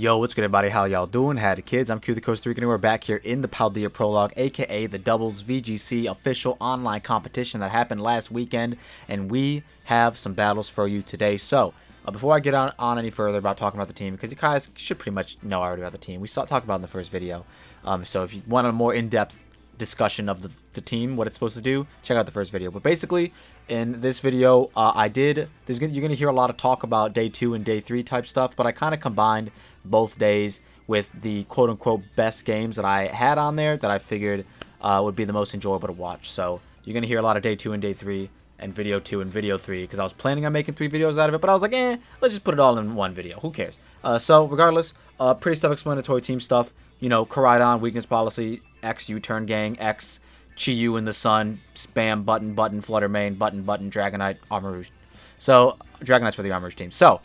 Yo, what's good, everybody? How y'all doing? Howdy, kids. I'm Q the Costa Rican, and we're back here in the Paldea Prolouge, aka the Doubles VGC official online competition that happened last weekend, and we have some battles for you today. So, before I get on any further about talking about the team, because you guys should pretty much know already about the team. We talked about it in the first video. So if you want a more in-depth discussion of the team, what it's supposed to do, check out the first video. But basically, in this video, you're gonna hear a lot of talk about day 2 and day 3 type stuff, but I kind of combined both days with the quote-unquote best games that I had on there that I figured would be the most enjoyable to watch. So you're gonna hear a lot of day 2 and day 3 and video 2 and video 3, because I was planning on making 3 videos out of it, but I was like, let's just put it all in one video. Who cares? So regardless, pretty self-explanatory team stuff. You know, Koraidon, Weakness Policy, X, U-Turn Gang, X, Yooo in the Sun, Spam, Button, Flutter Main, Button, Dragonite, Armor Rouge. So, Dragonite's for the Armor Rouge team. So,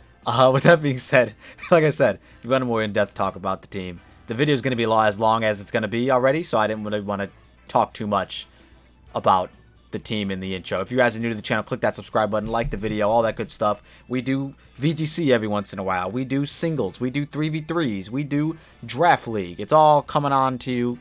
with that being said, like I said, we've got a more in-depth talk about the team. The video is going to be as long as it's going to be already, so I didn't really want to talk too much about the team in the intro. If you guys are new to the channel, click that subscribe button, like the video, all that good stuff. We do VGC every once in a while. We do singles. We do 3v3s. We do Draft League. It's all coming on to you.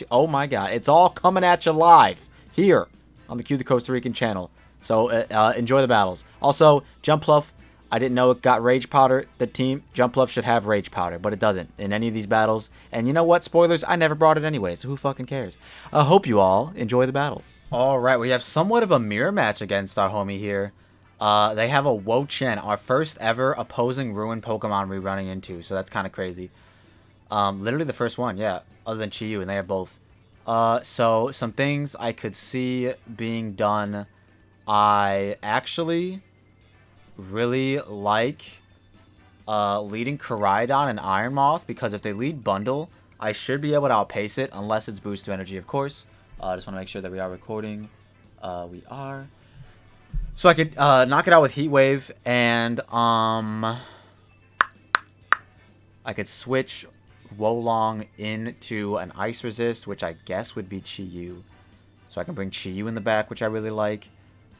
Oh my god. It's all coming at you live here on the Q the Costa Rican channel. So enjoy the battles. Also, Jumpluff. I didn't know it got Rage Powder. The team, Jumpluff, should have Rage Powder, but it doesn't in any of these battles. And you know what? Spoilers, I never brought it anyway, so who fucking cares? I hope you all enjoy the battles. Alright, we have somewhat of a mirror match against our homie here. They have a Wo-Chen, our first ever opposing Ruin Pokemon we're running into, so that's kind of crazy. Literally the first one, yeah, other than Yooo, and they have both. So, some things I could see being done. I actually really like leading Koraidon and Iron Moth, because if they lead Bundle, I should be able to outpace it, unless it's Boost to Energy, of course. I just want to make sure that we are recording. We are. So I could knock it out with Heat Wave, and I could switch Wolong into an Ice Resist, which I guess would be Yooo. So I can bring Yooo in the back, which I really like.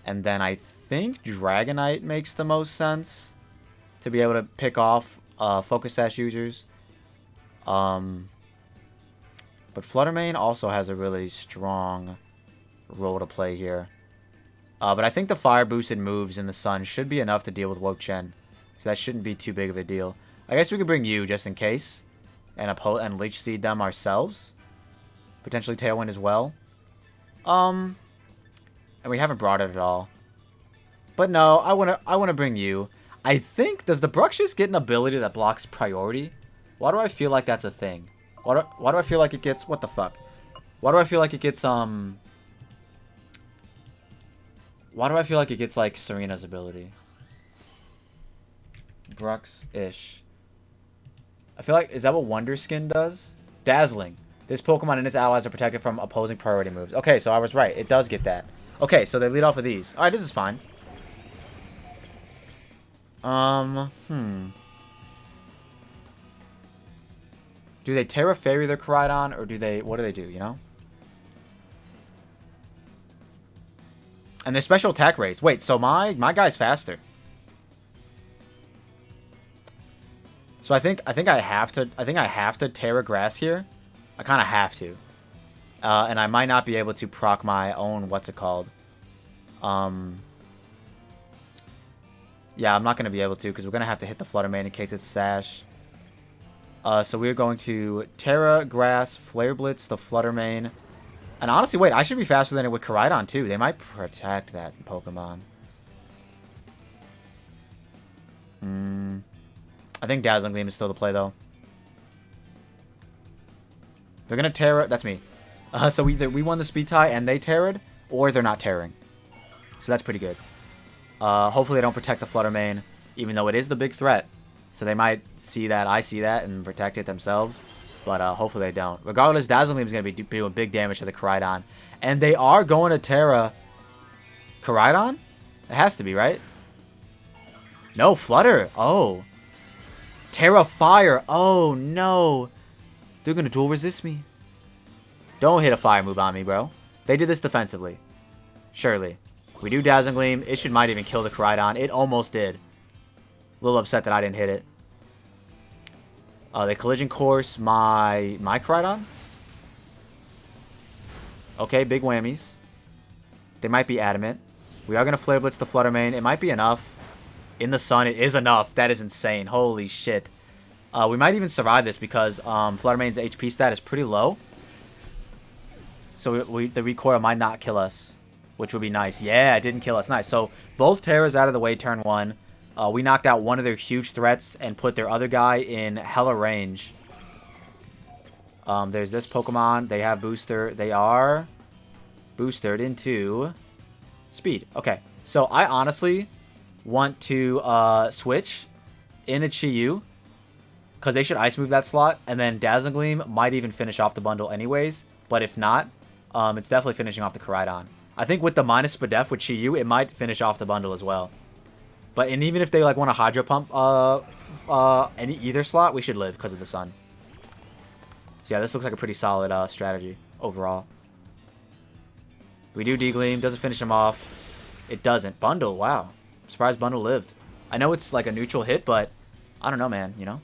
And then I think Dragonite makes the most sense to be able to pick off Focus Sash users. But Flutter Main also has a really strong role to play here. But I think the fire boosted moves in the Sun should be enough to deal with Wo-Chen. So that shouldn't be too big of a deal. I guess we could bring Yooo just in case. And Leech Seed them ourselves. Potentially Tailwind as well. And we haven't brought it at all. But no, I wanna bring Yooo. I think, does the Bruxish get an ability that blocks priority? Why do I feel like that's a thing? Why do I feel like it gets... What the fuck? Why do I feel like it gets, Why do I feel like it gets, like, Serena's ability? Bruxish. I feel like... Is that what Wonder Skin does? Dazzling. This Pokemon and its allies are protected from opposing priority moves. Okay, so I was right. It does get that. Okay, so they lead off with these. Alright, this is fine. Do they Terra Fairy their Koraidon, or do they... What do they do, you know? And their special attack raise. Wait, so my guy's faster. So I think I have to Terra Grass here. I kind of have to. And I might not be able to proc my own... What's it called? Yeah, I'm not going to be able to, because we're going to have to hit the Flutter Main in case it's Sash. So we're going to Terra, Grass, Flare Blitz, the Flutter Main. And honestly, wait, I should be faster than it with Koraidon too. They might protect that Pokemon. I think Dazzling Gleam is still the play though. They're going to Terra. That's me. So either we won the speed tie and they Terra'd, or they're not Terraing. So that's pretty good. Hopefully they don't protect the Flutter Main, even though it is the big threat. So they might see that, I see that, and protect it themselves. But hopefully they don't. Regardless, Dazzling Gleam is going to be doing big damage to the Koraidon. And they are going to Terra Koraidon? It has to be, right? No, Flutter. Oh. Terra Fire. Oh, no. They're going to dual resist me. Don't hit a fire move on me, bro. They did this defensively. Surely. We do Dazzling Gleam. It might even kill the Koraidon. It almost did. A little upset that I didn't hit it. They collision course my Koraidon. Okay, big whammies. They might be adamant. We are going to Flare Blitz the Flutter main. It might be enough. In the sun, it is enough. That is insane. Holy shit. We might even survive this because Flutter main's HP stat is pretty low. So the recoil might not kill us, which would be nice. Yeah, it didn't kill us. Nice. So both Terras out of the way turn 1. We knocked out one of their huge threats and put their other guy in hella range. There's this Pokemon. They have booster. They are boosted into speed. Okay. So I honestly want to switch in a Chi-Yu because they should Ice Move that slot. And then Dazzling Gleam might even finish off the bundle anyways. But if not, it's definitely finishing off the Koraidon. I think with the minus Spadef with Chi-Yu, it might finish off the bundle as well. And even if they like want to Hydro Pump either slot, we should live because of the sun. So yeah, this looks like a pretty solid strategy overall. We do D-Gleam. Doesn't finish him off. It doesn't. Bundle, wow. I'm surprised Bundle lived. I know it's like a neutral hit, but I don't know, man, you know?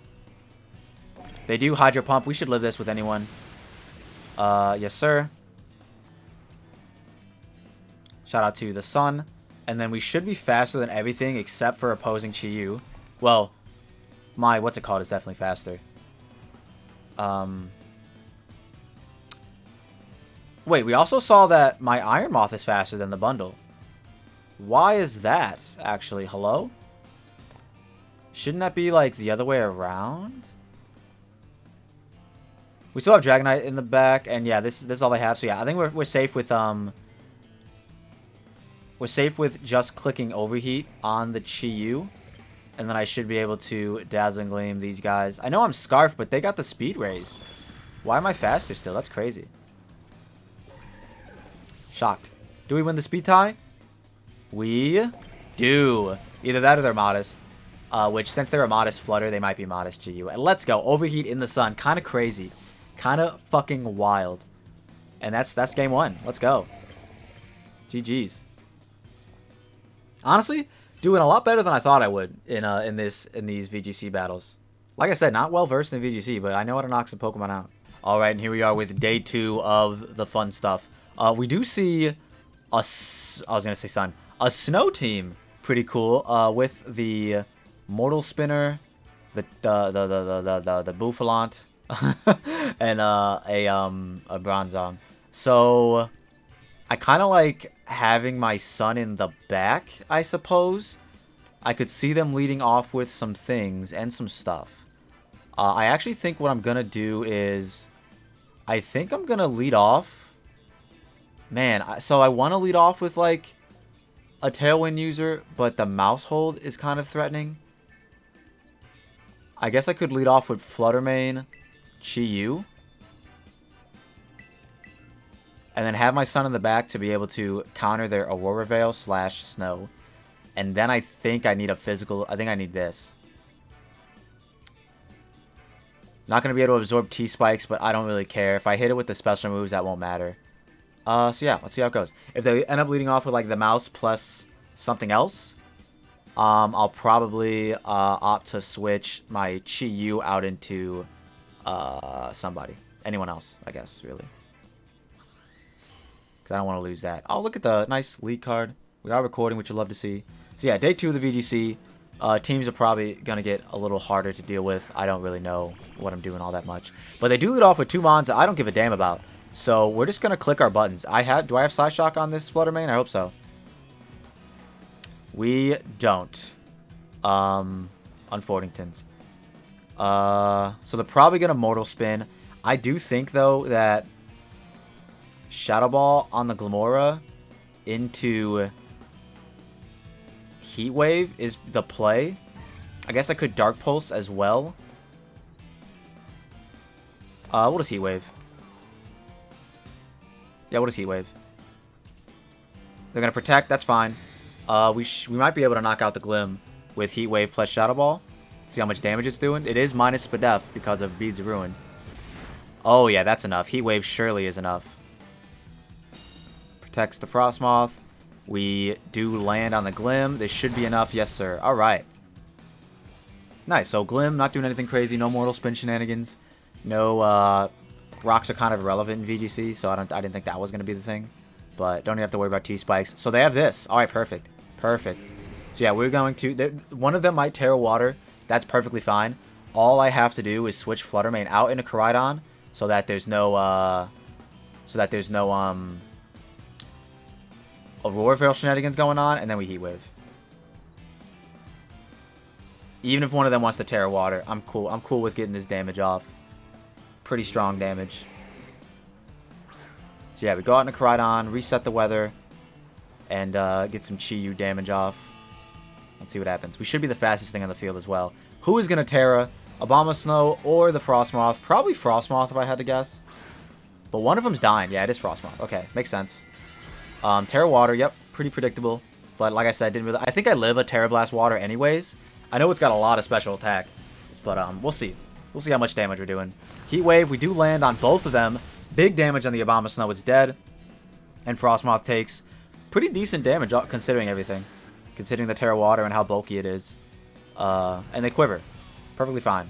They do Hydro Pump. We should live this with anyone. Yes, sir. Shout out to the sun. And then we should be faster than everything except for opposing Chi-Yu. Well, my what's it called is definitely faster. Wait, we also saw that my Iron Moth is faster than the bundle. Why is that, actually? Hello? Shouldn't that be, like, the other way around? We still have Dragonite in the back, and yeah, this is all they have. So yeah, I think we're safe with, we're safe with just clicking Overheat on the Chi-Yu. And then I should be able to Dazzling Gleam these guys. I know I'm Scarf, but they got the speed raise. Why am I faster still? That's crazy. Shocked. Do we win the speed tie? We do. Either that or they're modest. Which, since they're a modest Flutter, they might be modest Chi-Yu. And let's go. Overheat in the sun. Kind of crazy. Kind of fucking wild. And that's game 1. Let's go. GG's. Honestly, doing a lot better than I thought I would in these VGC battles. Like I said, not well versed in VGC, but I know how to knock some Pokemon out. All right, and here we are with day 2 of the fun stuff. We do see a snow team, pretty cool, with the Mortal Spinner, the Bouffalant, and a Bronzong. So I kind of like having my son in the back, I suppose. I could see them leading off with some things and some stuff. I actually think what I'm going to do is I think I'm going to lead off. Man, so I want to lead off with like a Tailwind user, but the mouse hold is kind of threatening. I guess I could lead off with Flutter main, Chi-Yu. And then have my son in the back to be able to counter their Aurora Veil / Snow. And then I think I need a physical. I think I need this. Not going to be able to absorb T-Spikes, but I don't really care. If I hit it with the special moves, that won't matter. So yeah, let's see how it goes. If they end up leading off with like the mouse plus something else, I'll probably opt to switch my Chi-Yu out into somebody. Anyone else, I guess, really. Because I don't want to lose that. Oh, look at the nice lead card. We are recording, which you'd love to see. So yeah, day 2 of the VGC. Teams are probably going to get a little harder to deal with. I don't really know what I'm doing all that much. But they do lead off with 2 Mons that I don't give a damn about. So we're just going to click our buttons. Do I have Psyshock on this Flutter main? I hope so. We don't. Unfortingtons. So they're probably going to Mortal Spin. I do think, though, that Shadow Ball on the Glamora into Heat Wave is the play. I guess I could Dark Pulse as well. What is Heat Wave? Yeah, what is Heat Wave? They're going to Protect. That's fine. We might be able to knock out the Glim with Heat Wave plus Shadow Ball. See how much damage it's doing? It is minus Spadef because of Beads of Ruin. Oh, yeah, that's enough. Heat Wave surely is enough. Protects the Frostmoth. We do land on the Glim. This should be enough. Yes, sir. All right. Nice. So Glim, not doing anything crazy. No Mortal Spin shenanigans. No, rocks are kind of irrelevant in VGC, so I didn't think that was going to be the thing. But don't even have to worry about T-Spikes. So they have this. All right, perfect. Perfect. So yeah, we're going to... One of them might Terra Water. That's perfectly fine. All I have to do is switch Flutter Mane out into Koraidon so that there's no... Aurora Veil shenanigans going on, and then we Heat Wave. Even if one of them wants to Terra Water, I'm cool. I'm cool with getting this damage off. Pretty strong damage. So yeah, we go out into Koraidon, reset the weather, and get some Chi-Yu damage off. Let's see what happens. We should be the fastest thing on the field as well. Who is going to Terra? Abomasnow or the Frostmoth? Probably Frostmoth if I had to guess. But one of them's dying. Yeah, it is Frostmoth. Okay, makes sense. Terra Water, yep, pretty predictable. But like I said, didn't really... I think I live a Terra Blast Water anyways. I know it's got a lot of special attack. But we'll see. We'll see how much damage we're doing. Heat Wave, we do land on both of them. Big damage on the Abomasnow. It's dead. And Frostmoth takes pretty decent damage considering everything. Considering the Terra Water and how bulky it is. And they quiver. Perfectly fine.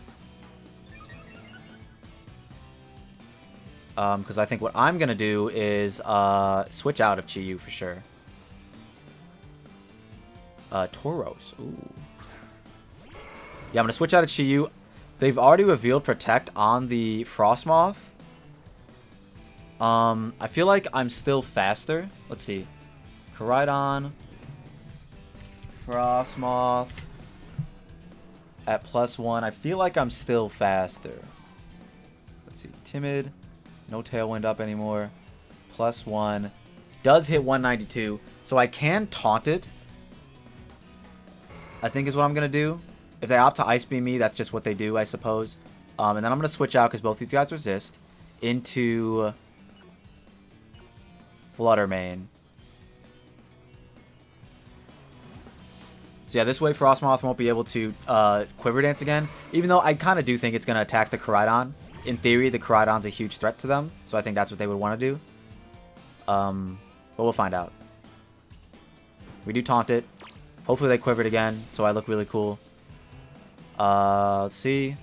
Because I think what I'm going to do is switch out of Chi-Yu for sure. Tauros. Ooh. Yeah, I'm going to switch out of Chi-Yu. They've already revealed Protect on the Frostmoth. I feel like I'm still faster. Let's see. Koraidon. Frostmoth. At +1. I feel like I'm still faster. Let's see. Timid. No Tailwind up anymore. +1. Does hit 192. So I can taunt it. I think is what I'm going to do. If they opt to Ice Beam me, that's just what they do, I suppose. And then I'm going to switch out, because both these guys resist, into Flutter Mane. So yeah, this way Frostmoth won't be able to Quiver Dance again. Even though I kind of do think it's going to attack the Koraidon. In theory, the Koraidon's a huge threat to them. So I think that's what they would want to do. But we'll find out. We do taunt it. Hopefully they quivered again, so I look really cool. Let's see.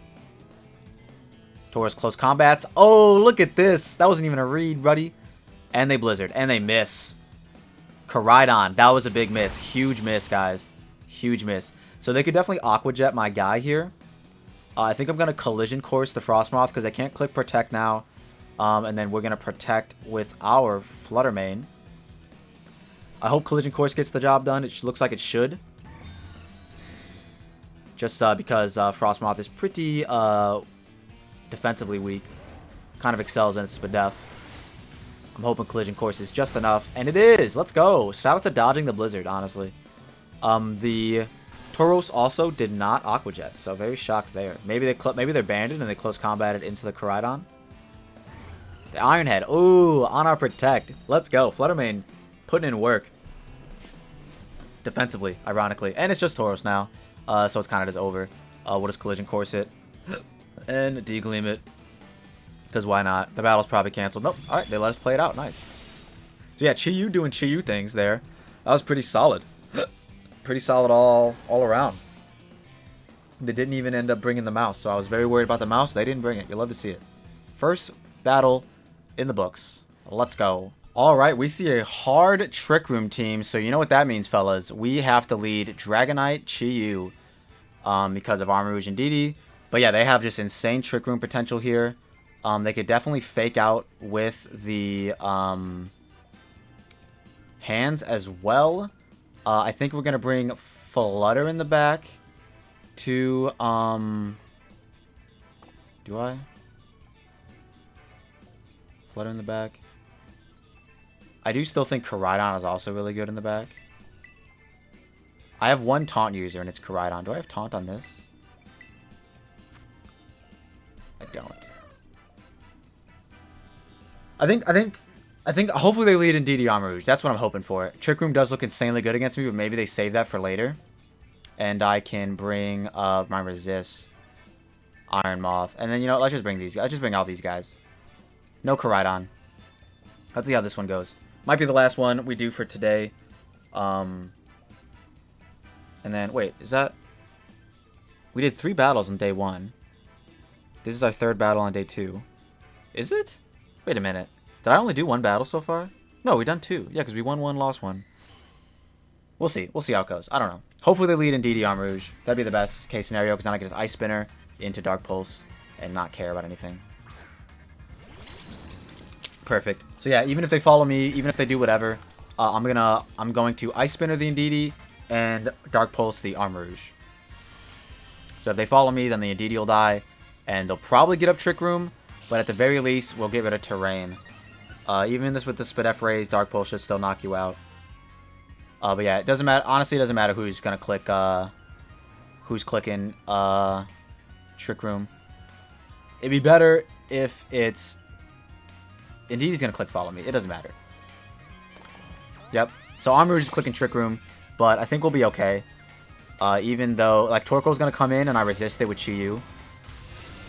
Taurus close combats. Oh, look at this. That wasn't even a read, buddy. And they Blizzard. And they miss. Koraidon. That was a big miss. Huge miss, guys. Huge miss. So they could definitely Aqua Jet my guy here. I think I'm going to Collision Course the Frostmoth because I can't click Protect now. And then we're going to Protect with our Flutter Mane. I hope Collision Course gets the job done. It looks like it should. Just because Frostmoth is pretty defensively weak. Kind of excels in its Spadef. I'm hoping Collision Course is just enough. And it is! Let's go! Shout out to dodging the Blizzard, honestly. The Tauros also did not Aqua Jet, so very shocked there. Maybe they're banded and they close combated into the Koraidon. The Ironhead. Ooh, on our Protect. Let's go. Flutter Mane putting in work. Defensively, ironically. And it's just Tauros now. So it's kind of just over. We'll just Collision Course it. And Degleam it. Because why not? The battle's probably canceled. Nope. Alright, they let us play it out. Nice. So yeah, Chi-Yu doing Chi-Yu things there. That was pretty solid. Pretty solid all around. They didn't even end up bringing the mouse. So I was very worried about the mouse. They didn't bring it. You'll love to see it. First battle in the books. Let's go. Alright, we see a hard Trick Room team, so you know what that means, fellas. We have to lead Dragonite Chi-Yu because of Armarouge and Didi. But yeah, they have just insane Trick Room potential here. They could definitely fake out with the hands as well. I think we're going to bring Flutter in the back to... do I? Flutter in the back. I do still think Koraidon is also really good in the back. I have one taunt user and it's Koraidon. Do I have taunt on this? I don't. I think hopefully they lead in DD Armarouge. That's what I'm hoping for. Trick Room does look insanely good against me, but maybe they save that for later. And I can bring my Resist, Iron Moth. And then, you know, let's just bring these guys. Let's just bring all these guys. No Koraidon. Let's see how this one goes. Might be the last one we do for today. And then, wait, is that... We did 3 battles on day 1. This is our 3rd battle on day 2. Is it? Wait a minute. Did I only do 1 battle so far? No, we done 2. Yeah, because we won 1, lost 1. We'll see. We'll see how it goes. I don't know. Hopefully they lead in DD Arm Rouge. That'd be the best case scenario, because then I get his Ice Spinner into Dark Pulse and not care about anything. Perfect. So yeah, even if they follow me, even if they do whatever, I'm going to Ice Spinner the Indeedee and Dark Pulse the Arm Rouge. So if they follow me, then the Indeedee will die, and they'll probably get up Trick Room, but at the very least, we'll get rid of Terrain. Even this with the Spadef Raise, Dark Pulse should still knock you out. But yeah, it doesn't matter. Honestly, it doesn't matter who's gonna click. Who's clicking Trick Room. It'd be better if it's Indeedee's gonna click Follow Me. It doesn't matter. Yep. So Arm Rouge is clicking Trick Room, but I think we'll be okay. Even though like Torkoal's gonna come in and I resist it with Chi-Yu,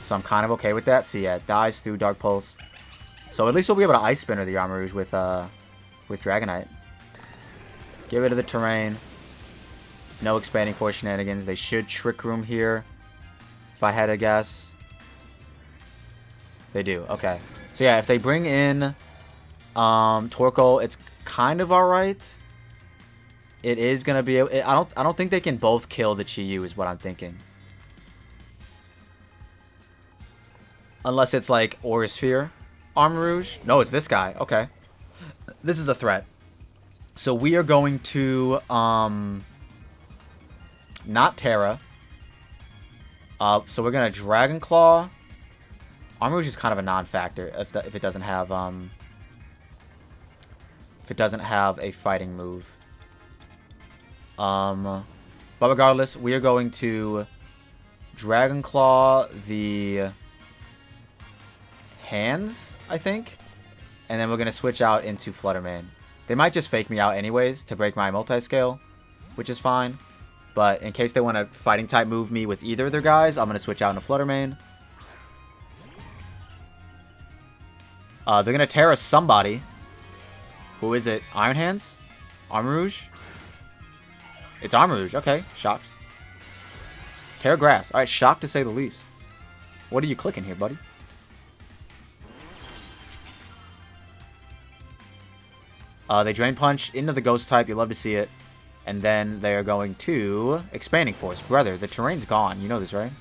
so I'm kind of okay with that. So yeah, it dies through Dark Pulse. So at least we'll be able to Ice Spinner the Arm Rouge with Dragonite. Get rid of the Terrain. No Expanding Force shenanigans. They should Trick Room here, if I had to guess. They do. Okay. So yeah, if they bring in Torkoal, it's kind of alright. It is gonna be. I don't think they can both kill the Chi-Yu, is what I'm thinking. Unless it's like Aura Sphere, Arm Rouge. No, it's this guy. Okay. This is a threat. So we are going to not Terra. So we're gonna Dragon Claw. Arm Rouge is kind of a non-factor if it doesn't have a fighting move. But regardless, we are going to Dragon Claw the hands, I think, and then we're gonna switch out into Flutter Mane. They might just fake me out anyways to break my multi-scale, which is fine. But in case they want to fighting type move me with either of their guys, I'm gonna switch out into Flutter Mane. They're gonna Terra somebody. Who is it? Iron Hands? Arm Rouge? It's Arm Rouge. Okay, shocked. Terra Grass. Alright, shocked to say the least. What are you clicking here, buddy? They Drain Punch into the Ghost type. You love to see it. And then they are going to Expanding Force. Brother, the terrain's gone. You know this, right?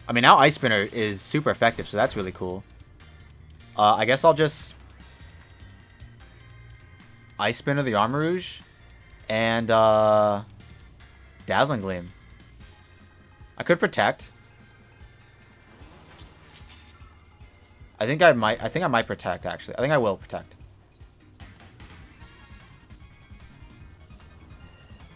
I mean, now Ice Spinner is super effective, so that's really cool. I guess I'll just Ice Spinner the Arm Rouge and Dazzling Gleam. I could Protect. I think I might Protect, actually. I think I will Protect.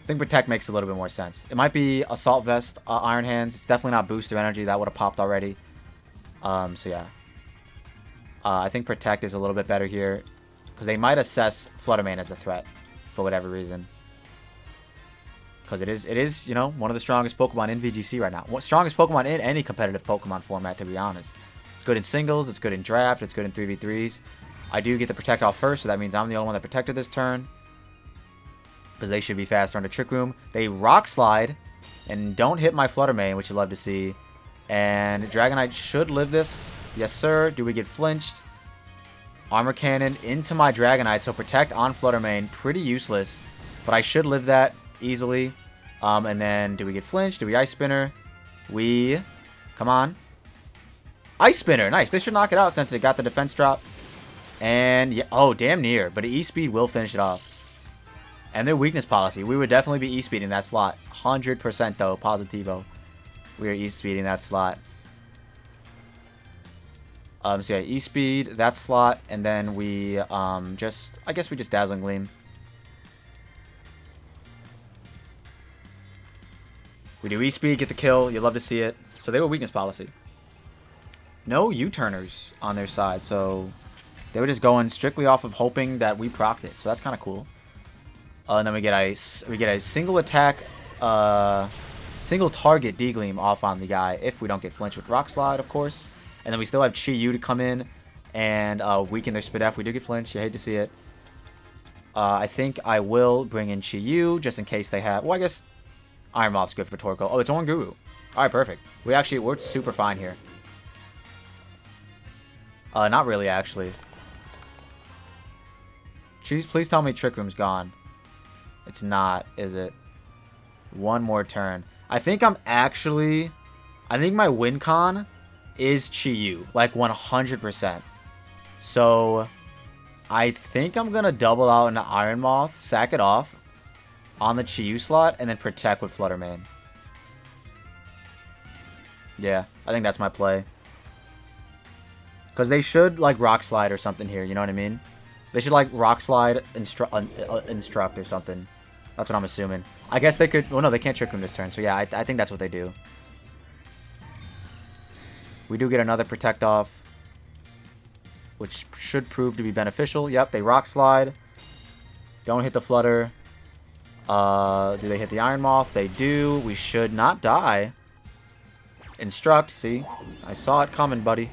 I think Protect makes a little bit more sense. It might be Assault Vest, Iron Hands. It's definitely not Booster Energy. That would have popped already. So yeah. I think Protect is a little bit better here, because they might assess Flutter Mane as a threat for whatever reason. Because it is, you know, one of the strongest Pokemon in VGC right now. Strongest Pokemon in any competitive Pokemon format, to be honest. It's good in singles, it's good in draft, it's good in 3v3s. I do get the Protect off first, so that means I'm the only one that protected this turn. Because they should be faster on the Trick Room. They Rock Slide and don't hit my Flutter Mane, which you love to see. And Dragonite should live this. Yes, sir. Do we get flinched? Armor Cannon into my Dragonite. So Protect on Flutter Mane. Pretty useless. But I should live that easily. And then do we get flinched? Do we Ice Spinner? Come on. Ice Spinner. Nice. This should knock it out since it got the defense drop. And yeah. Oh, damn near. But E-Speed will finish it off. And their Weakness Policy. We would definitely be E-Speeding that slot. 100% though. Positivo. We are E-Speeding that slot. So yeah, E-Speed, that slot. And then we I guess we just Dazzling Gleam. We do E-Speed, get the kill. You love to see it. So they were Weakness Policy. No U-turners on their side. So they were just going strictly off of hoping that we procced it. So that's kind of cool. And then we get a single attack, single target D-Gleam off on the guy if we don't get flinched with Rock Slide, of course. And then we still have Chi-Yu to come in and weaken their Spadef. We do get flinched. You hate to see it. I think I will bring in Chi-Yu just in case they have... Well, I guess Iron Moth's good for Torkoal. Oh, it's Oranguru. Alright, perfect. We're super fine here. Not really, actually. Please tell me Trick Room's gone. It's not, is it? One more turn. I think my win con is Chi-Yu. Like, 100%. So, I think I'm going to double out into Iron Moth, sack it off on the Chi-Yu slot, and then protect with Flutter Mane. Yeah, I think that's my play. Because they should, like, Rock Slide or something here, you know what I mean? They should, like, Rock Slide, Instruct or something. That's what I'm assuming. I guess they could... Well, no, they can't Trick Room this turn. So, yeah, I think that's what they do. We do get another Protect off, which should prove to be beneficial. Yep, they Rock Slide. Don't hit the Flutter. Do they hit the Iron Moth? They do. We should not die. Instruct. See? I saw it coming, buddy.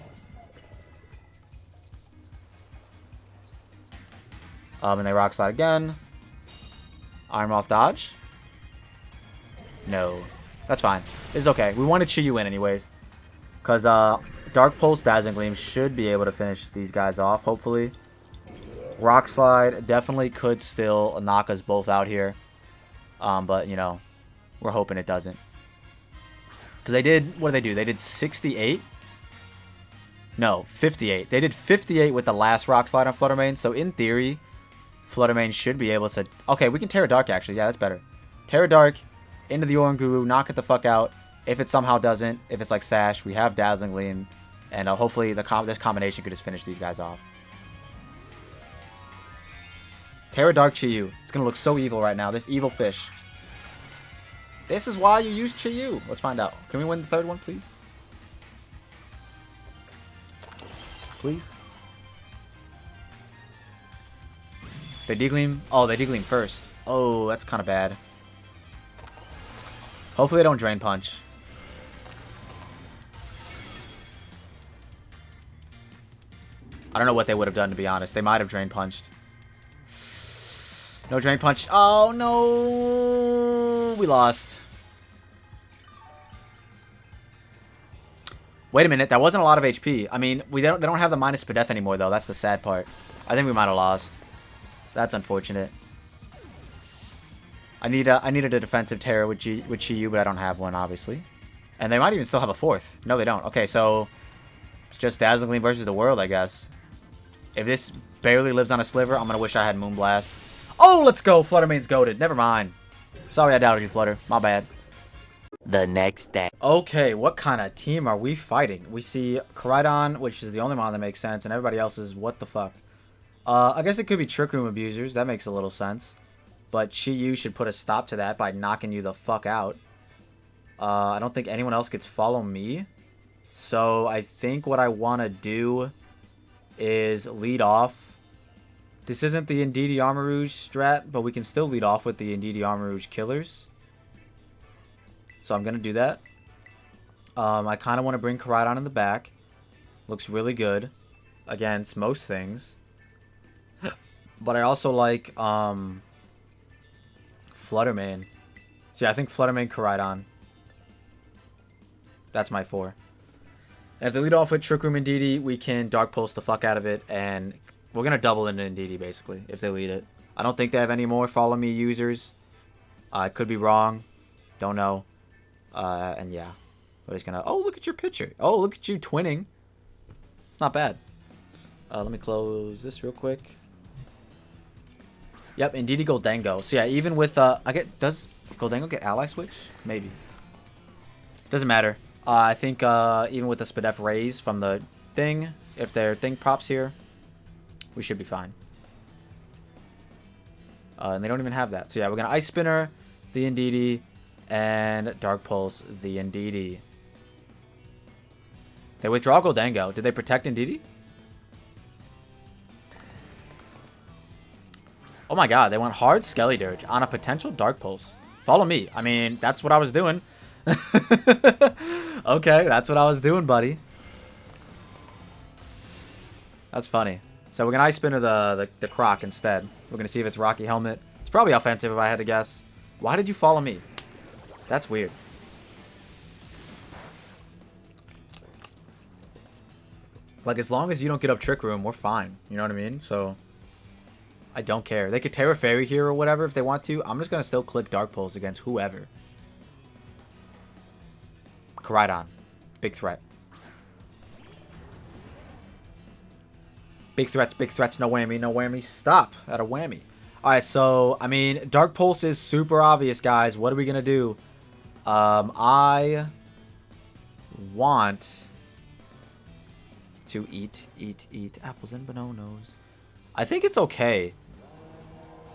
And they Rock Slide again. Iron Moth dodge. No. That's fine. It's okay. We wanted Chi-Yu in anyways. Because Dark Pulse, Dazzling Gleam should be able to finish these guys off, hopefully. Rock Slide definitely could still knock us both out here. But, you know, we're hoping it doesn't. Because they did... What did they do? They did 68? No, 58. They did 58 with the last Rock Slide on Flutter Mane. So, in theory... Flutter Mane should be able to... Okay, we can Terra Dark, actually. Yeah, that's better. Terra Dark into the Oranguru, knock it the fuck out. If it somehow doesn't, if it's like Sash, we have Dazzling Gleam. And hopefully this combination could just finish these guys off. Terra Dark Chi-Yu. It's going to look so evil right now. This evil fish. This is why you use Chi-Yu. Let's find out. Can we win the third one, please? Please? They degleam. Oh, they degleam first. Oh, that's kind of bad. Hopefully they don't Drain Punch. I don't know what they would have done, to be honest. They might have Drain Punched. No Drain Punch. Oh, no. We lost. Wait a minute. That wasn't a lot of HP. I mean, they don't have the minus per def anymore, though. That's the sad part. I think we might have lost. That's unfortunate. I needed a defensive Terra with Chi-Yu, but I don't have one, obviously. And they might even still have a fourth. No, they don't. Okay, so it's just Dazzling Gleam versus the world, I guess. If this barely lives on a sliver, I'm gonna wish I had Moonblast. Oh, let's go! Flutter Mane's goated. Never mind. Sorry I doubted you, Flutter. My bad. The next day. Okay, what kind of team are we fighting? We see Koraidon, which is the only one that makes sense, and everybody else is what the fuck. I guess it could be Trick Room Abusers. That makes a little sense. But Chi-Yu should put a stop to that by knocking you the fuck out. I don't think anyone else gets Follow Me. So I think what I want to do is lead off. This isn't the Indeedee Armarouge strat, but we can still lead off with the Indeedee Armarouge Killers. So I'm going to do that. I kind of want to bring Koraidon in the back. Looks really good against most things. But I also like Flutter Mane. So yeah, I think Flutter Mane, Koraidon. That's my 4. And if they lead off with Trick Room Indeedee, we can Dark Pulse the fuck out of it. And we're going to double into Indeedee, basically, if they lead it. I don't think they have any more Follow Me users. I could be wrong. Don't know. And yeah. We're just going to... Oh, look at your picture. Oh, look at you twinning. It's not bad. Let me close this real quick. Yep, Indeedee Goldango. So yeah, even with does Goldango get ally switch? Maybe. Doesn't matter. I think even with the Spadef raise from the thing, if their thing pops here, we should be fine. And they don't even have that. So yeah, we're gonna Ice Spinner, the Indeedee, and Dark Pulse, the Indeedee. They withdraw Goldango. Did they protect Indeedee? Oh my god, they went hard Skelly Dirge on a potential Dark Pulse. Follow me. I mean, that's what I was doing. Okay, that's what I was doing, buddy. That's funny. So we're going to Ice Spinner the Croc instead. We're going to see if it's Rocky Helmet. It's probably offensive if I had to guess. Why did you follow me? That's weird. Like, as long as you don't get up Trick Room, we're fine. You know what I mean? So, I don't care. They could Terra Fairy here or whatever if they want to. I'm just going to still click Dark Pulse against whoever. Koraidon. Big threat. Big threats, no whammy. Stop at a whammy. Alright, so, I mean, Dark Pulse is super obvious, guys. What are we going to do? I want to eat apples and bananas. I think it's okay.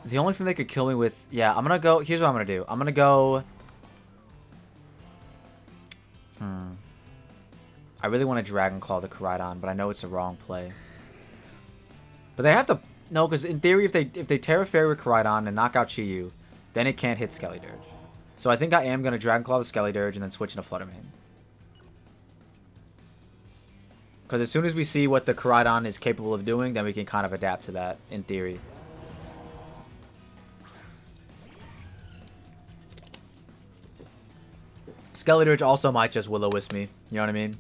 The only thing they could kill me with... Yeah, I'm going to go... Here's what I'm going to do. I'm going to go... I really want to Dragon Claw the Koraidon, but I know it's the wrong play. But they have to... No, because in theory, if they Terra Fairy with Koraidon and knock out Yooo, then it can't hit Skelly Dirge. So I think I am going to Dragon Claw the Skelly Dirge and then switch into Flutter Mane. Because as soon as we see what the Koraidon is capable of doing, then we can kind of adapt to that, in theory. Skelly Dirge also might just Will-O-Wisp me. You know what I mean?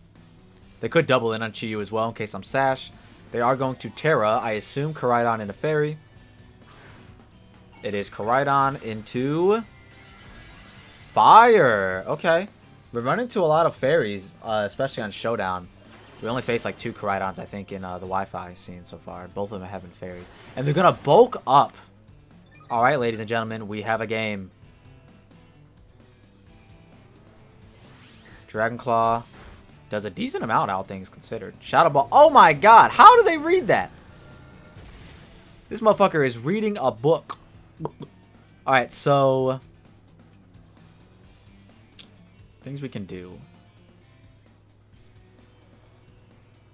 They could double in on Yooo as well in case I'm Sash. They are going to Terra, I assume, Koraidon into Fairy. It is Koraidon into Fire. Okay. We're running into a lot of Fairies, especially on Showdown. We only faced like 2 Koraidons, I think, in the Wi-Fi scene so far. Both of them have been Fairy. And they're going to bulk up. Alright, ladies and gentlemen, we have a game. Dragon Claw does a decent amount, all things considered. Shadow Ball. Oh my god, how do they read that? This motherfucker is reading a book. Alright, so... things we can do.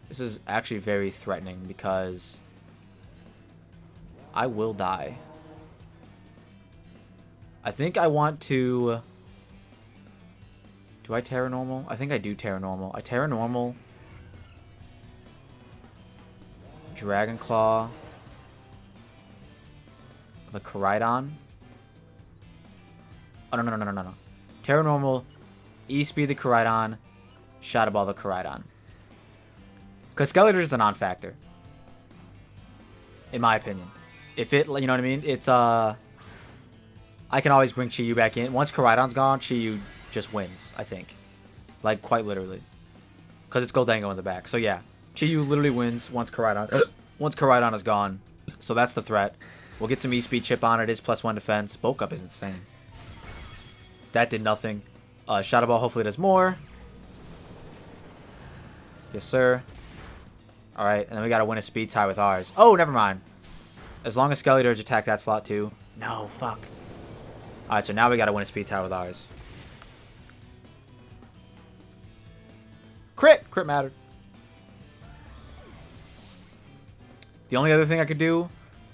This is actually very threatening because I will die. I think I want to... Do I Terra Normal? I think I do Terra Normal. I Terra Normal. Dragon Claw. The Koraidon. Oh, no. Terra Normal. E-Speed the Koraidon. Shadow Ball the Koraidon. Because Skelly Dirge is a non-factor. In my opinion. If it, you know what I mean? It's, I can always bring Yooo back in. Once Koraidon's gone, Yooo just wins, I think. Like, quite literally. Because it's Goldango in the back. So, yeah. Yooo literally wins once Koraidon is gone. So, that's the threat. We'll get some E-Speed chip on it. It is +1 defense. Bulk up is insane. That did nothing. Shadow Ball hopefully does more. Yes, sir. Alright, and then we gotta win a speed tie with ours. Oh, never mind. As long as Skelly Dirge attack that slot too. No, fuck. Alright, so now we gotta win a speed tie with ours. Crit! Crit mattered. The only other thing I could do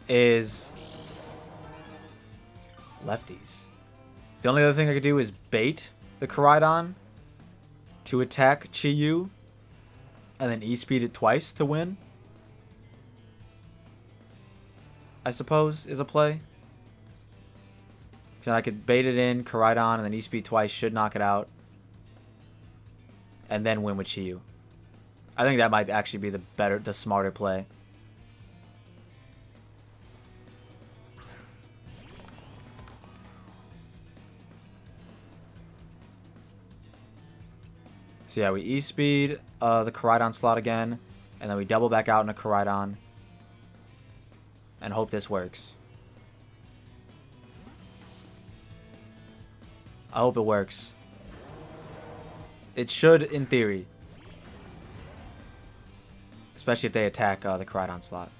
is... lefties. The only other thing I could do is bait the Koraidon to attack Yooo. And then E-Speed it twice to win. I suppose is a play. So I could bait it in, Koraidon, and then E-Speed twice should knock it out. And then win with Yooo. I think that might actually be the smarter play. So yeah, we E-Speed the Koraidon slot again, and then we double back out into Koraidon, and hope this works. I hope it works. It should, in theory. Especially if they attack the Koraidon slot.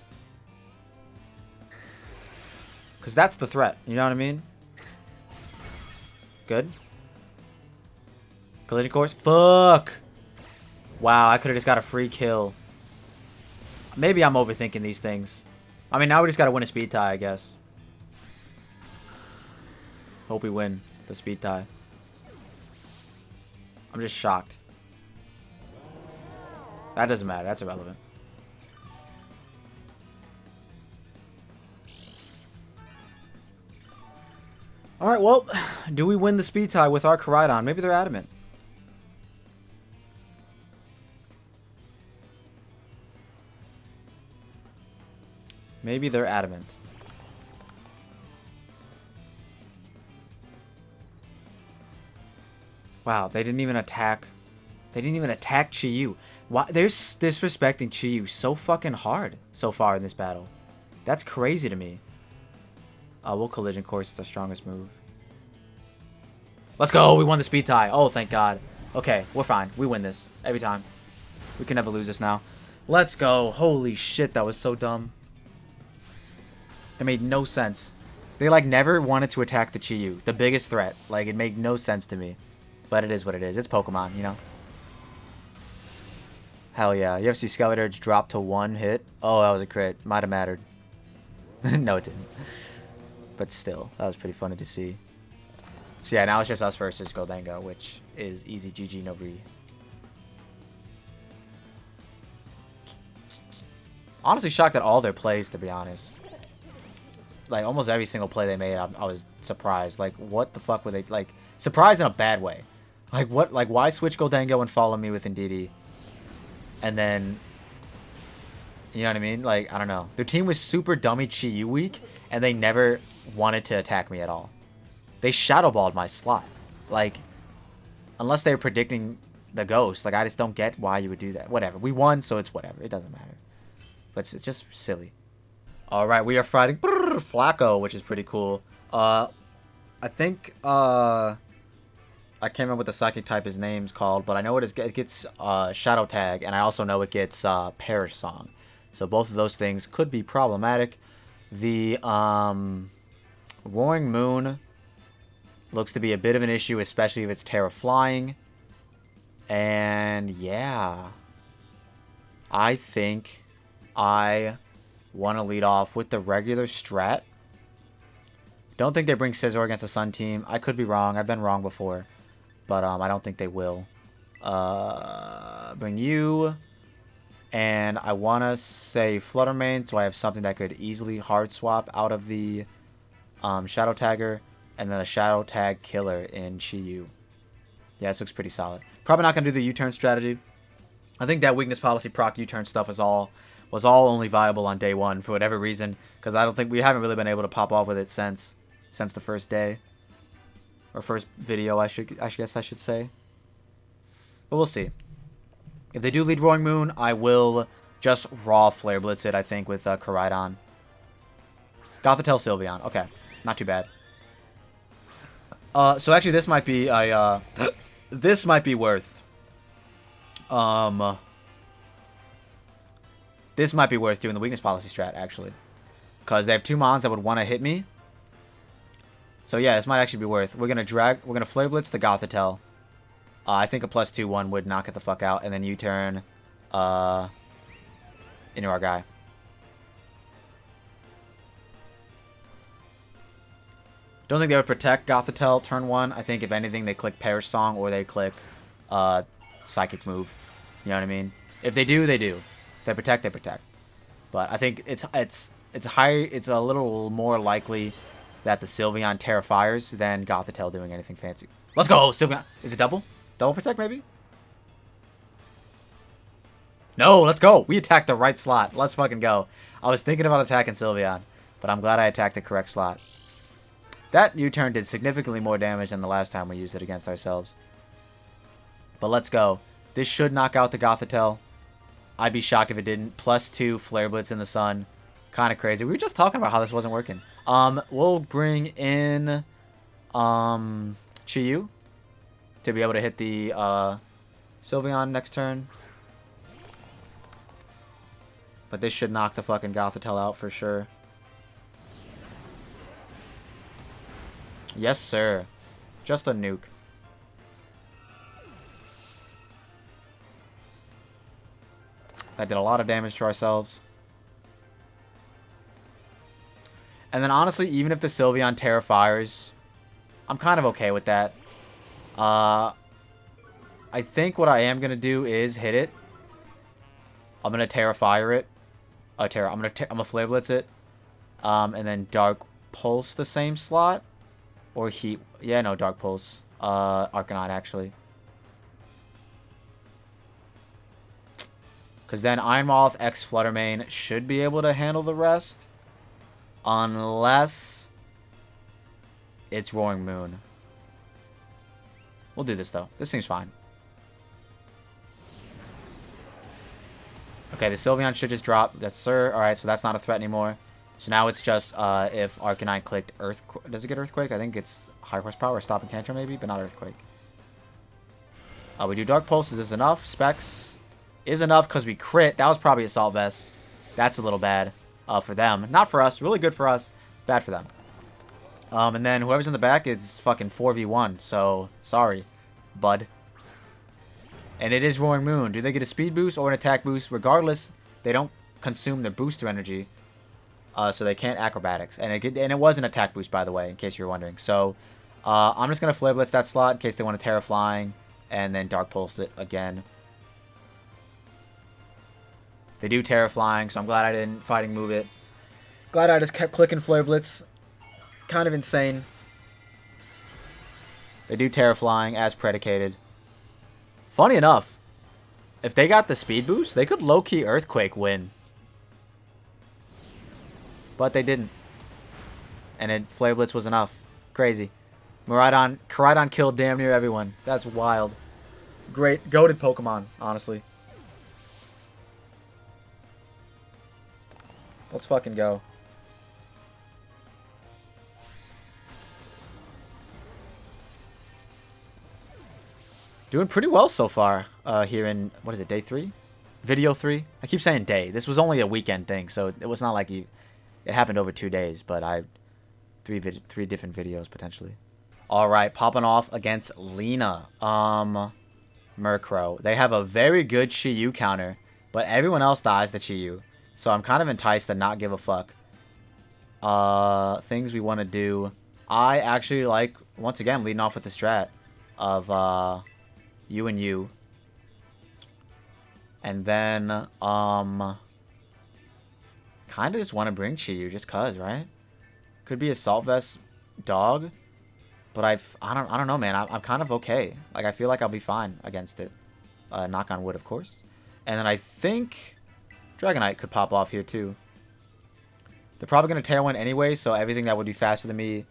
Because that's the threat, you know what I mean? Good. Collision Course? Fuck! Wow, I could have just got a free kill. Maybe I'm overthinking these things. I mean, now we just got to win a speed tie, I guess. Hope we win the speed tie. I'm just shocked. That doesn't matter. That's irrelevant. Alright, well, do we win the speed tie with our Koraidon? Maybe they're adamant. Maybe they're adamant. Wow, they didn't even attack. They didn't even attack Yooo. Why? They're disrespecting Yooo so fucking hard so far in this battle. That's crazy to me. We'll collision course. It's the strongest move. Let's go. We won the speed tie. Oh, thank God. Okay, we're fine. We win this every time. We can never lose this now. Let's go. Holy shit, that was so dumb. It made no sense. They, like, never wanted to attack the Yooo, the biggest threat. Like, it made no sense to me. But it is what it is. It's Pokemon, you know? Hell yeah. You ever see Scarlet drop to 1 hit? Oh, that was a crit. Might have mattered. No, it didn't. But still, that was pretty funny to see. So yeah, now it's just us versus Goldango, which is easy GG, no Bree. Honestly shocked at all their plays, to be honest. Like, almost every single play they made, I was surprised. Like, what the fuck were they, like, surprised in a bad way. Like, what, like, why switch Goldango and follow me with Indeedee? And then, you know what I mean? Like, I don't know. Their team was super dummy Yooo weak, and they never wanted to attack me at all. They shadow balled my slot. Like, unless they were predicting the ghost, like, I just don't get why you would do that. Whatever. We won, so it's whatever. It doesn't matter. But it's just silly. Alright, we are fighting Flacco, which is pretty cool. I think, I can't remember what the psychic type his name's called, but I know it gets Shadow Tag, and I also know it gets Perish Song. So both of those things could be problematic. The Roaring Moon looks to be a bit of an issue, especially if it's Terra Flying. And yeah, I think I want to lead off with the regular strat. Don't think they bring Scizor against the Sun Team. I could be wrong. I've been wrong before. But I don't think they will. Bring you. And I want to say Flutter main, so I have something that could easily hard swap out of the Shadow Tagger. And then a Shadow Tag killer in Yooo. Yeah, this looks pretty solid. Probably not going to do the U-turn strategy. I think that Weakness Policy proc U-turn stuff was all only viable on day 1 for whatever reason. Because I don't think we haven't really been able to pop off with it since the first day. Or first video, I guess I should say. But we'll see. If they do lead Roaring Moon, I will just raw Flare Blitz it, I think, with Koraidon. Gothitelle Sylveon. Okay, not too bad. So actually, this might be a this might be worth. This might be worth doing the Weakness Policy strat, actually, because they have 2 mons that would want to hit me. So yeah, this might actually be worth. We're gonna Flare Blitz the Gothitelle. I think a +2/1 would knock it the fuck out, and then U-turn into our guy. Don't think they would protect Gothitelle turn 1. I think if anything, they click Perish Song or they click Psychic Move. You know what I mean? If they do, they do. If they protect, they protect. But I think it's a little more likely that the Sylveon Terrifiers than Gothitelle doing anything fancy. Let's go, Sylveon. Is it double? Double protect, maybe? No, let's go. We attacked the right slot. Let's fucking go. I was thinking about attacking Sylveon, but I'm glad I attacked the correct slot. That U-turn did significantly more damage than the last time we used it against ourselves. But let's go. This should knock out the Gothitelle. I'd be shocked if it didn't. +2 Flare Blitz in the sun. Kind of crazy. We were just talking about how this wasn't working. We'll bring in Yooo to be able to hit the Sylveon next turn. But this should knock the fucking Gothitelle out for sure. Yes, sir. Just a nuke. That did a lot of damage to ourselves. And then honestly, even if the Sylveon Terrifiers, I'm kind of okay with that. I think what I am going to do is hit it. I'm going to Terrifire it. I'm going to Flare Blitz it. And then Dark Pulse the same slot. Or Heat. Yeah, no, Dark Pulse. Arcanine, actually. Because then Iron Moth X Fluttermane should be able to handle the rest. Unless it's Roaring Moon. We'll do this, though. This seems fine. Okay, the Sylveon should just drop. That's Sir. Alright, so that's not a threat anymore. So now it's just if Arcanine clicked Earthquake. Does it get Earthquake? I think it's High Horsepower or Stop and Tantrum maybe, but not Earthquake. We do Dark Pulse. Is this enough? Specs is enough because we crit. That was probably Assault Vest. That's a little bad for them. Not for us. Really good for us. Bad for them. And then whoever's in the back is fucking 4v1. So, sorry, bud. And it is Roaring Moon. Do they get a speed boost or an attack boost? Regardless, they don't consume their booster energy. So they can't acrobatics. And it was an attack boost, by the way, in case you were wondering. So, I'm just going to Flare Blitz that slot in case they want to Terra Flying. And then Dark Pulse it again. They do Terra Flying, so I'm glad I didn't Fighting Move it. Glad I just kept clicking Flare Blitz. Kind of insane. They do Terra Flying as predicated. Funny enough, if they got the speed boost, they could low-key Earthquake win. But they didn't. And Flare Blitz was enough. Crazy. Koraidon killed damn near everyone. That's wild. Great. Goated Pokemon, honestly. Let's fucking go. Doing pretty well so far here in, what is it, day 3? Video 3? I keep saying day. This was only a weekend thing, so it was not like it happened over 2 days, but three different videos potentially. All right, popping off against Lena. Murkrow. They have a very good Chi-Yu counter, but everyone else dies to Chi-Yu. So I'm kind of enticed to not give a fuck. Things we want to do. I actually like, once again, leading off with the strat of you and you. And then, kind of just want to bring Chi-Yu just cuz, right? Could be Assault Vest Dog. But I don't know, man. I'm kind of okay. Like, I feel like I'll be fine against it. Knock on wood, of course. And then I think Dragonite could pop off here, too. They're probably going to Tailwind anyway, so everything that would be faster than me...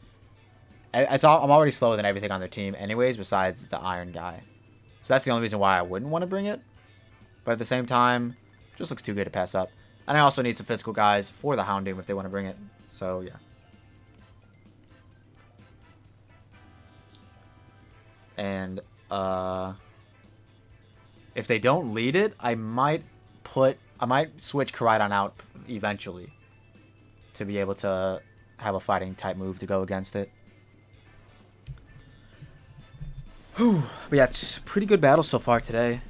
I'm already slower than everything on their team anyways, besides the Iron guy. So that's the only reason why I wouldn't want to bring it. But at the same time, just looks too good to pass up. And I also need some physical guys for the Houndoom if they want to bring it. So, yeah. And, if they don't lead it, I might switch Koraidon out eventually to be able to have a fighting type move to go against it. Whew. But yeah, it's pretty good battle so far today.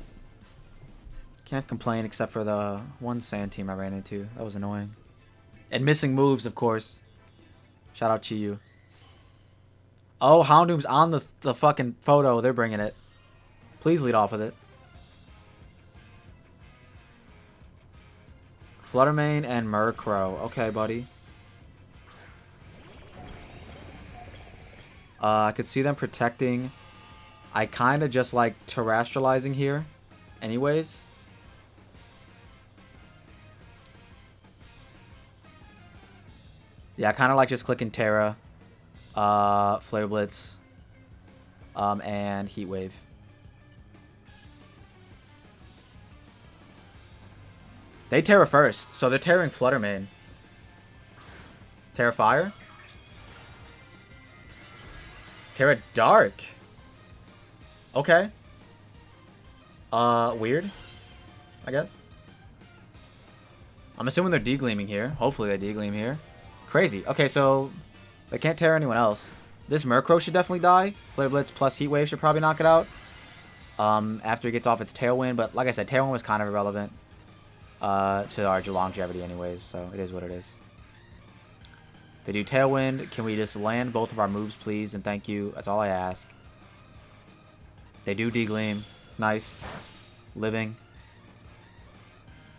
Can't complain except for the one Sand team I ran into. That was annoying. And missing moves, of course. Shout out Chi-Yu. Oh, Houndoom's on the fucking photo. They're bringing it. Please lead off with it. Fluttermane and Murkrow. Okay, buddy. I could see them protecting. I kind of just like terrestrializing here. Anyways. Yeah, I kind of like just clicking Terra. Flare Blitz. And Heat Wave. They Terra first, so they're Terraing Fluttermane. Terra Fire? Terra Dark. Okay. Weird, I guess. I'm assuming they're degleaming here. Hopefully they degleam here. Crazy. Okay, so they can't Terra anyone else. This Murkrow should definitely die. Flare Blitz plus Heat Wave should probably knock it out. After it gets off its Tailwind, but like I said, Tailwind was kind of irrelevant to our longevity anyways, so it is what it is. They do Tailwind. Can we just land both of our moves, please? And thank you. That's all I ask. They do degleam. Nice. Living.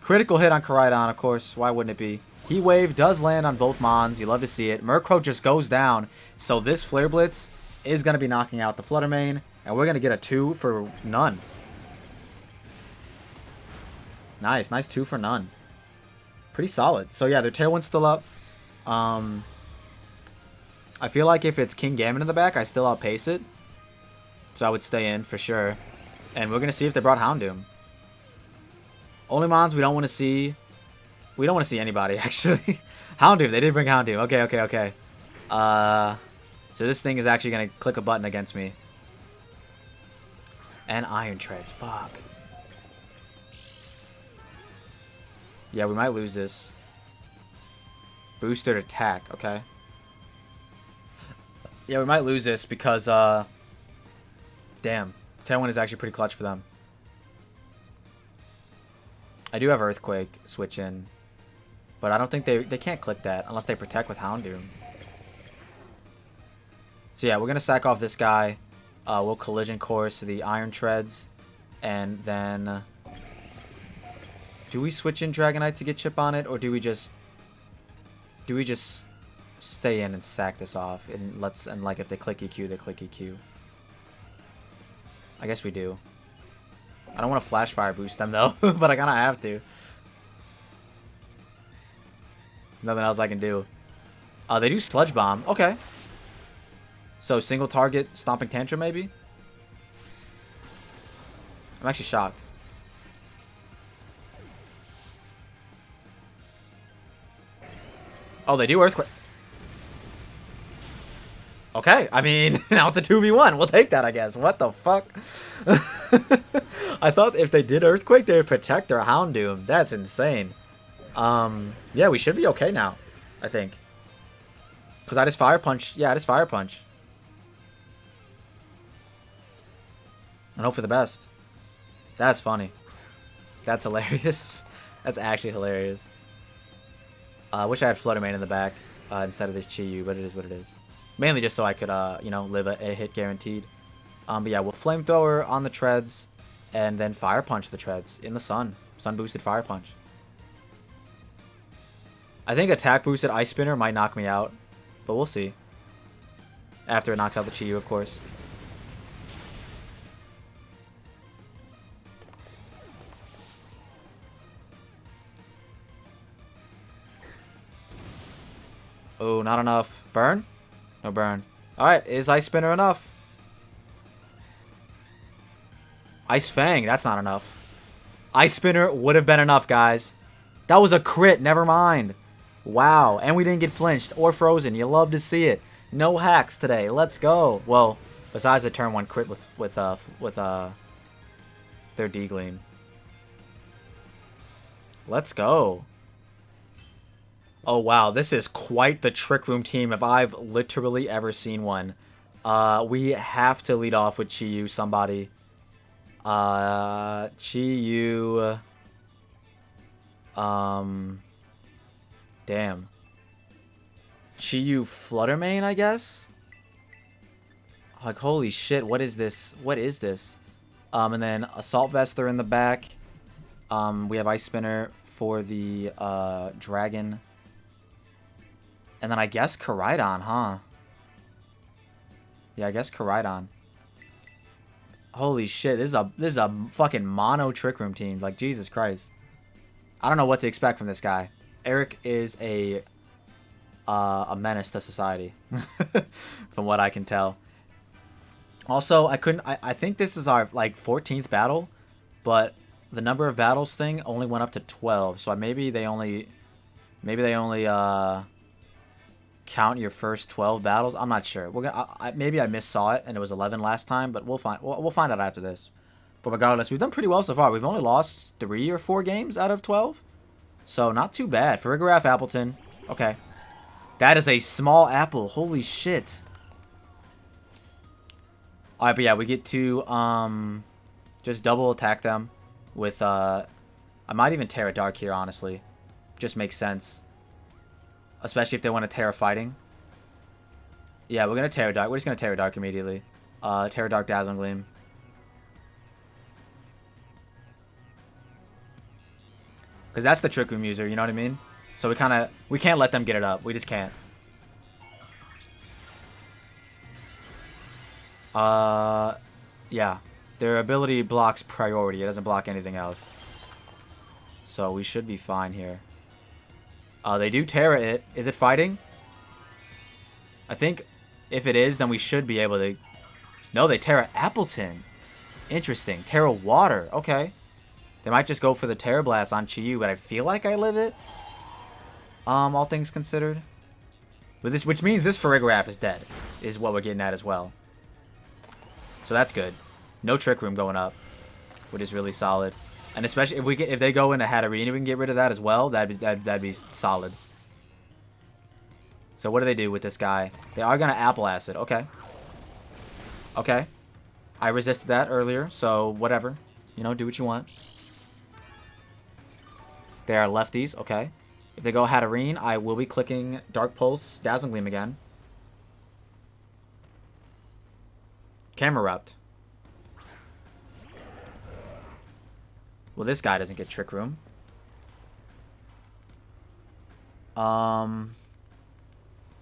Critical hit on Koraidon, of course. Why wouldn't it be? Heat Wave does land on both Mons. You love to see it. Murkrow just goes down. So this Flare Blitz is going to be knocking out the Flutter Mane. And we're going to get a 2 for none. Nice. Nice 2 for none. Pretty solid. So yeah, their Tailwind's still up. I feel like if it's King Gammon in the back, I still outpace it. So I would stay in for sure. And we're going to see if they brought Houndoom. Only Mons we don't want to see. We don't want to see anybody, actually. Houndoom. They did bring Houndoom. Okay, okay, okay. So this thing is actually going to click a button against me. And Iron Treads. Fuck. Yeah, we might lose this. Boosted attack. Okay. Yeah, we might lose this because, damn. Tailwind is actually pretty clutch for them. I do have Earthquake switch in. But I don't think they can't click that unless they protect with Houndoom. So yeah, we're going to sack off this guy. We'll Collision Course the Iron Treads. And then... do we switch in Dragonite to get chip on it? Or do we just... stay in and sack this off? And like if they click EQ, they click EQ. I guess we do. I don't want to Flash Fire boost them though. But I kind of have to. Nothing else I can do. They do Sludge Bomb. Okay. So single target Stomping Tantrum maybe? I'm actually shocked. Oh, they do Earthquake. Okay, I mean, now it's a 2v1. We'll take that, I guess. What the fuck? I thought if they did Earthquake, they would protect their Houndoom. That's insane. Yeah, we should be okay now, I think. Because I just Fire Punch. Yeah, I just Fire Punch. And hope for the best. That's funny. That's hilarious. That's actually hilarious. I wish I had Flutter Mane in the back instead of this Chi-Yu, but it is what it is. Mainly just so I could, you know, live a hit guaranteed. But yeah, we'll Flamethrower on the Treads and then Fire Punch the Treads in the Sun. Sun boosted Fire Punch. I think attack boosted Ice Spinner might knock me out, but we'll see. After it knocks out the Chi-Yu, of course. Oh, not enough. Burn? No burn. Alright, is Ice Spinner enough? Ice Fang, that's not enough. Ice Spinner would have been enough, guys. That was a crit, never mind. Wow, and we didn't get flinched or frozen. You love to see it. No hacks today. Let's go. Well, besides the turn 1 crit with their D-Gleam. Let's go. Oh, wow. This is quite the Trick Room team if I've literally ever seen one. We have to lead off with Chi-Yu, somebody. Chi-Yu. Damn. Chi-Yu Flutter Mane, I guess? Like, holy shit, what is this? What is this? And then Assault Vester in the back. We have Ice Spinner for the Dragon. And then I guess Koraidon, huh? Yeah, I guess Koraidon. Holy shit, this is a fucking mono Trick Room team. Like, Jesus Christ. I don't know what to expect from this guy. Eric is a menace to society. From what I can tell. Also, I think this is our, like, 14th battle. But the number of battles thing only went up to 12. So maybe they only count your first 12 battles. I'm not sure. We're gonna maybe I missaw it and it was 11 last time, but we'll find out after this. But regardless, we've done pretty well so far. We've only lost 3 or 4 games out of 12, so not too bad. Farigiraf Appleton. Okay, that is a small apple. Holy shit. All right, but yeah, we get to just double attack them with I might even Terra Dark here, honestly. Just makes sense. Especially if they want to Terra Fighting. Yeah, we're going to Terra Dark. We're just going to Terra Dark immediately. Terra Dark Dazzling Gleam. Because that's the Trick Room user, you know what I mean? So So we can't let them get it up. We just can't. Yeah. Their ability blocks priority. It doesn't block anything else. So we should be fine here. They do Terra it. Is it fighting? I think if it is, then we should be able to... No, they Terra Appleton. Interesting. Terra Water. Okay. They might just go for the Terra Blast on Chiyu, but I feel like I live it. All things considered. With this, which means this Farigiraf is dead, is what we're getting at as well. So that's good. No Trick Room going up, which is really solid. And especially if they go into Hatterene, we can get rid of that as well. That'd be solid. So what do they do with this guy? They are gonna Apple Acid. Okay. Okay. I resisted that earlier, so whatever. You know, do what you want. They are lefties. Okay. If they go Hatterene, I will be clicking Dark Pulse, Dazzling Gleam again. Camerupt. Well, this guy doesn't get Trick Room.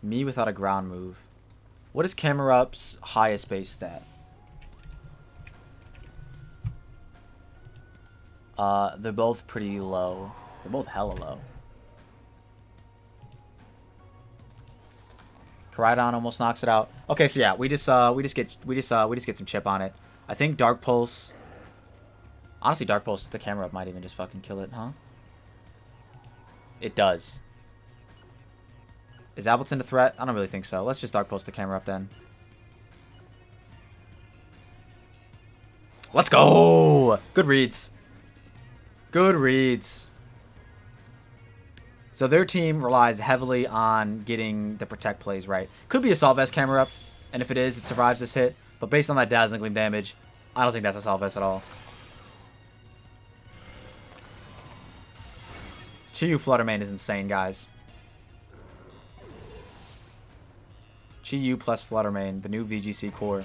Me without a ground move. What is Camerupt's highest base stat? They're both pretty low. They're both hella low. Koraidon almost knocks it out. Okay, so yeah, we just get some chip on it. I think Dark Pulse. Honestly, Dark Pulse, the camera up might even just fucking kill it, huh? It does. Is Appleton a threat? I don't really think so. Let's just Dark Pulse the camera up then. Let's go! Good reads. Good reads. So their team relies heavily on getting the protect plays right. Could be Assault Vest camera up, and if it is, it survives this hit. But based on that Dazzling Gleam damage, I don't think that's Assault Vest at all. Chiyu Fluttermane is insane, guys. Chiyu plus Fluttermane, the new VGC core.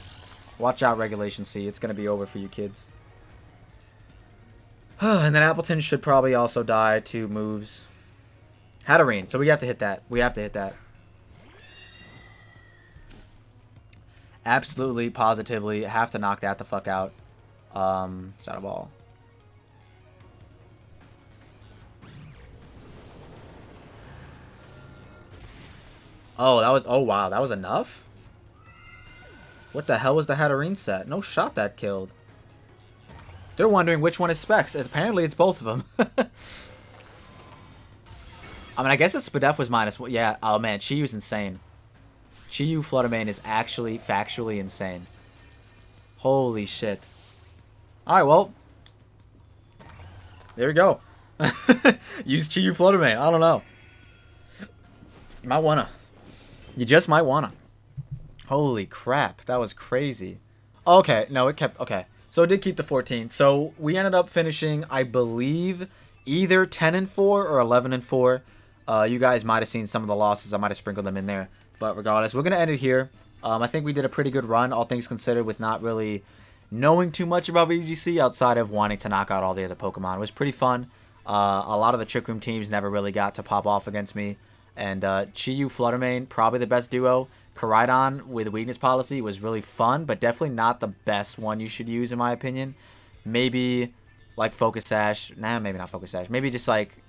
Watch out, Regulation C. It's going to be over for you kids. And then Appleton should probably also die to moves. Hatterene. So we have to hit that. We have to hit that. Absolutely, positively, have to knock that the fuck out. Shadow Ball. Oh, that was... Oh, wow. That was enough? What the hell was the Hatterene set? No shot that killed. They're wondering which one is Specs. Apparently, it's both of them. I mean, I guess it's Spadef was -1. Yeah. Oh, man. Chiyu's insane. Chiyu Fluttermane is actually factually insane. Holy shit. Alright, well. There we go. Use Chiyu Fluttermane. I don't know. You might wanna. You just might wanna. Holy crap. That was crazy. Okay. No, it kept... Okay. So it did keep the 14. So we ended up finishing, I believe, either 10-4 or 11-4. You guys might have seen some of the losses. I might have sprinkled them in there. But regardless, we're going to end it here. I think we did a pretty good run, all things considered, with not really knowing too much about VGC outside of wanting to knock out all the other Pokemon. It was pretty fun. A lot of the Trick Room teams never really got to pop off against me. And Chiyu Fluttermane, probably the best duo. Koraidon with Weakness Policy was really fun, but definitely not the best one you should use, in my opinion. Maybe like Focus Sash. Nah, maybe not Focus Sash. Maybe just like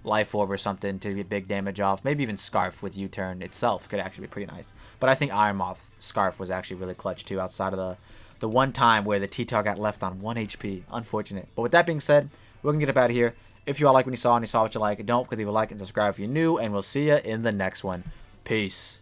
Life Orb or something to get big damage off. Maybe even Scarf with U-Turn itself could actually be pretty nice. But I think Iron Moth Scarf was actually really clutch too, outside of the one time where the T-Tar got left on 1 HP. Unfortunate. But with that being said, we're going to get up out of here. If you all like what you saw and you saw what you like, don't forget to leave a like and subscribe if you're new, and we'll see you in the next one. Peace.